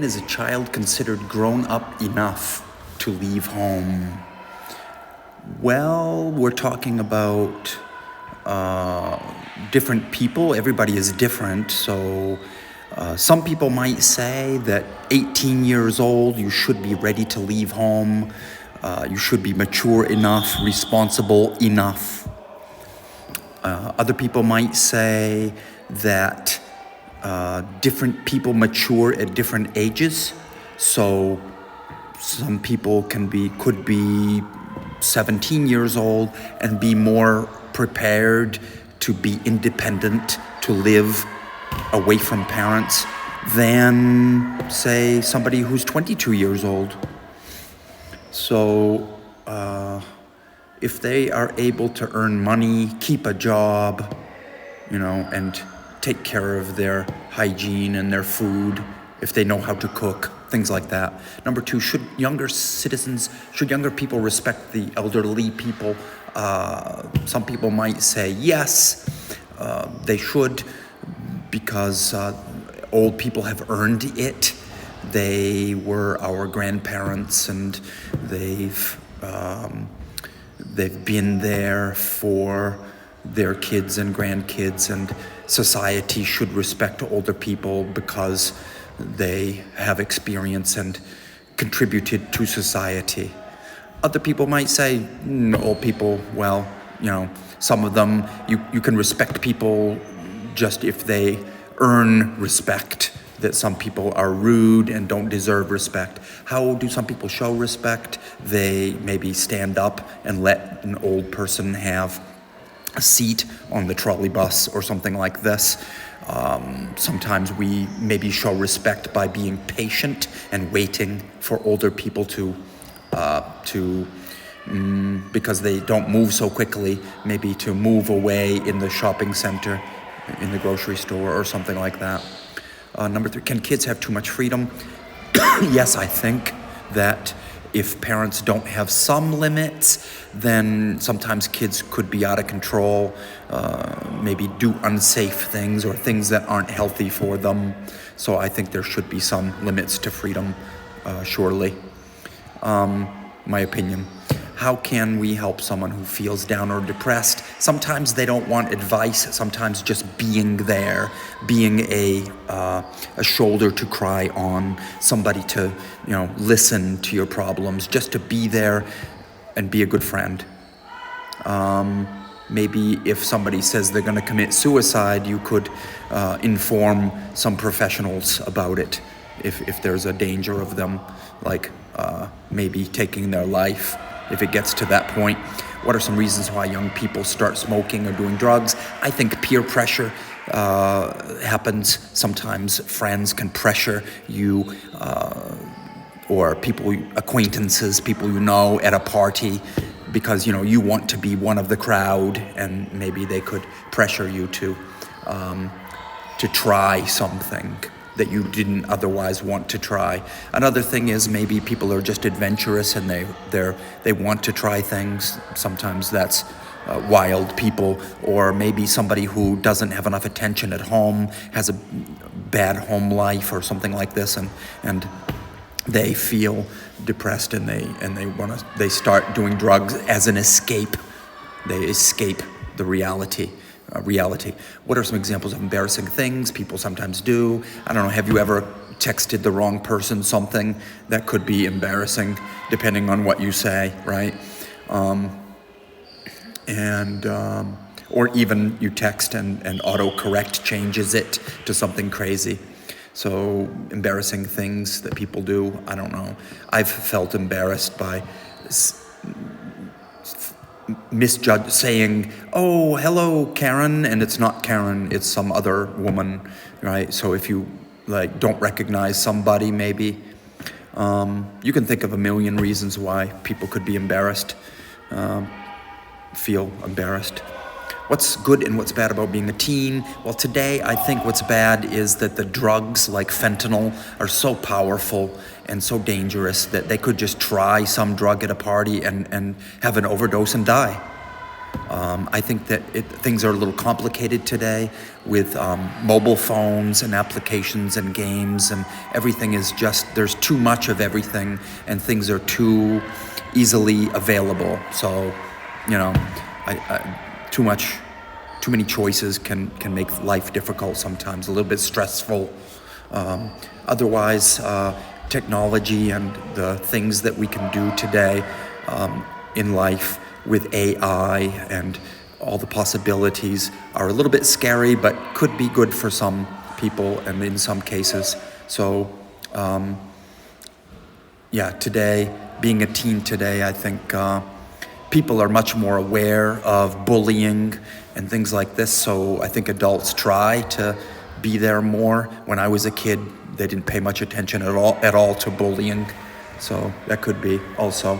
Is a child considered grown up enough to leave home? Well, we're talking about different people. Everybody is different. So some people might say that 18 years old, you should be ready to leave home. You should be mature enough, responsible enough. Other people might say that different people mature at different ages. So some people could be 17 years old and be more prepared to be independent, to live away from parents than, say, somebody who's 22 years old. So if they are able to earn money, keep a job, and take care of their hygiene and their food, if they know how to cook, things like that. Number two, should younger people respect the elderly people? Some people might say yes, they should, because old people have earned it. They were our grandparents, and they've been there for their kids and grandkids, and society should respect older people because they have experience and contributed to society. Other people might say, old people, well, some of them, you can respect people just if they earn respect, that some people are rude and don't deserve respect. How do some people show respect? They maybe stand up and let an old person have a seat on the trolley bus or something like this. Sometimes we maybe show respect by being patient and waiting for older people because they don't move so quickly, maybe to move away in the shopping center, in the grocery store, or something like that. Number three, can kids have too much freedom? Yes, I think that if parents don't have some limits, then sometimes kids could be out of control, maybe do unsafe things or things that aren't healthy for them. So I think there should be some limits to freedom, surely. My opinion. How can we help someone who feels down or depressed? Sometimes they don't want advice. Sometimes just being there, being a shoulder to cry on, somebody to listen to your problems, just to be there and be a good friend. Maybe if somebody says they're going to commit suicide, you could inform some professionals about it if there's a danger of them, like maybe taking their life. If it gets to that point, what are some reasons why young people start smoking or doing drugs? I think peer pressure happens. Sometimes friends can pressure you, or acquaintances, people you know at a party, because you want to be one of the crowd, and maybe they could pressure you to try something that you didn't otherwise want to try. Another thing is maybe people are just adventurous and they want to try things. Sometimes that's wild people, or maybe somebody who doesn't have enough attention at home, has a bad home life or something like this, and they feel depressed and they start doing drugs as an escape. They escape the reality. What are some examples of embarrassing things people sometimes do? I don't know, have you ever texted the wrong person something? That could be embarrassing, depending on what you say, right? Or even you text and autocorrect changes it to something crazy. So embarrassing things that people do, I don't know. I've felt embarrassed by saying, oh, hello, Karen, and it's not Karen, it's some other woman, right? So if you don't recognize somebody, maybe, you can think of a million reasons why people could be embarrassed, feel embarrassed. What's good and what's bad about being a teen? Well, today I think what's bad is that the drugs like fentanyl are so powerful and so dangerous that they could just try some drug at a party and have an overdose and die. I think that things are a little complicated today with mobile phones and applications and games, and everything is just, there's too much of everything, and things are too easily available. So, you know, too many choices can make life difficult sometimes, a little bit stressful. Otherwise, technology and the things that we can do today in life with AI and all the possibilities are a little bit scary, but could be good for some people and in some cases. So, today, being a teen today, I think people are much more aware of bullying and things like this. So I think adults try to be there more. When I was a kid, they didn't pay much attention at all to bullying. So that could be also.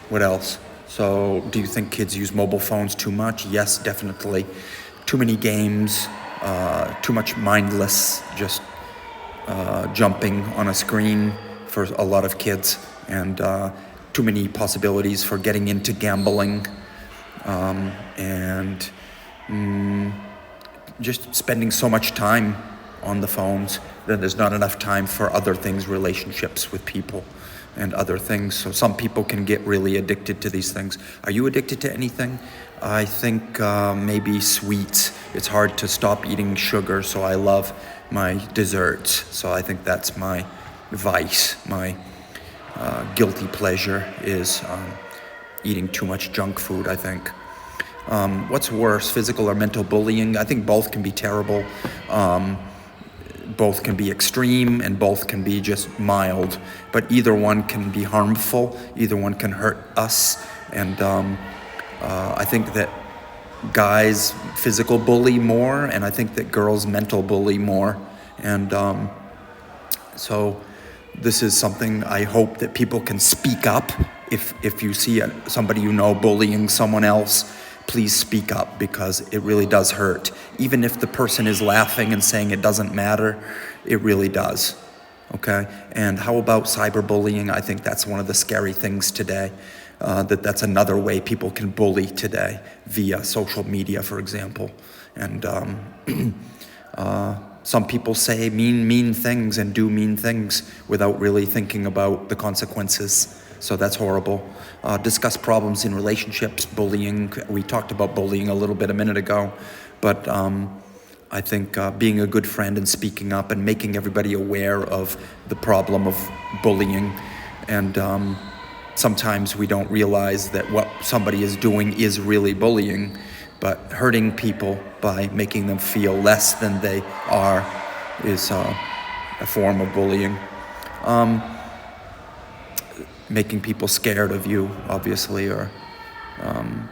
What else? So do you think kids use mobile phones too much? Yes, definitely. Too many games, too much mindless, just jumping on a screen for a lot of kids, and too many possibilities for getting into gambling, and just spending so much time on the phones that there's not enough time for other things, relationships with people and other things. So some people can get really addicted to these things. Are you addicted to anything? I think maybe sweets. It's hard to stop eating sugar, so I love my desserts. So I think that's my vice, my guilty pleasure is eating too much junk food, I think. What's worse, physical or mental bullying? I think both can be terrible. Both can be extreme and both can be just mild, but either one can be harmful, either one can hurt us. And I think that guys physical bully more, and I think that girls mental bully more. And so this is something I hope that people can speak up. If you see somebody you know bullying someone else, please speak up, because it really does hurt. Even if the person is laughing and saying it doesn't matter, it really does. Okay? And how about cyberbullying? I think that's one of the scary things today. That's another way people can bully today, via social media, for example. And some people say mean things and do mean things without really thinking about the consequences. So that's horrible. Discuss problems in relationships, bullying. We talked about bullying a little bit a minute ago, but I think being a good friend and speaking up and making everybody aware of the problem of bullying. And sometimes we don't realize that what somebody is doing is really bullying, but hurting people by making them feel less than they are is a form of bullying. Making people scared of you, obviously, or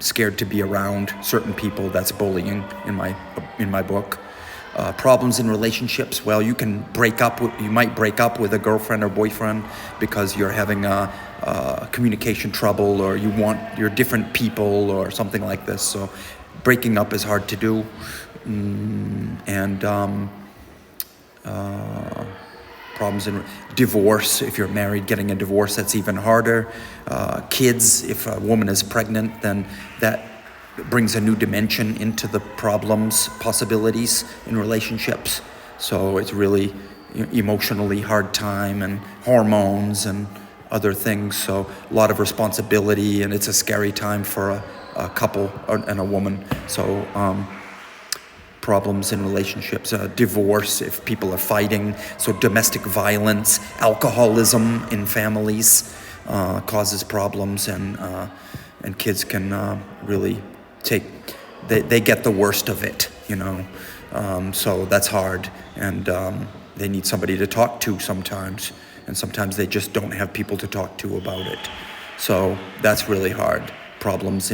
scared to be around certain people, that's bullying in my book. Problems in relationships, well, you might break up with a girlfriend or boyfriend because you're having communication trouble, or you're different people or something like this. So breaking up is hard to do. Problems in divorce. If you're married, getting a divorce, that's even harder. Kids, if a woman is pregnant, then that brings a new dimension into the problems, possibilities in relationships. So it's really emotionally hard time, and hormones and other things. So a lot of responsibility, and it's a scary time for a couple and a woman. So problems in relationships, divorce if people are fighting, so domestic violence, alcoholism in families causes problems, and kids can really they get the worst of it, so that's hard, and they need somebody to talk to sometimes, and sometimes they just don't have people to talk to about it, so that's really hard. Problems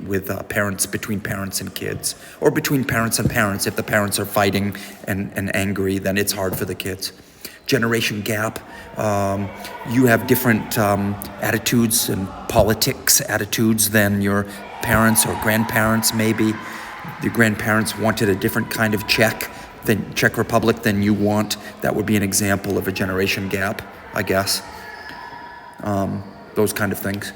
with parents, between parents and kids, or between parents and parents. If the parents are fighting and angry, then it's hard for the kids. Generation gap, you have different attitudes and politics attitudes than your parents or grandparents. Maybe your grandparents wanted a different kind of Czech Republic than you want. That would be an example of a generation gap, I guess. Those kind of things.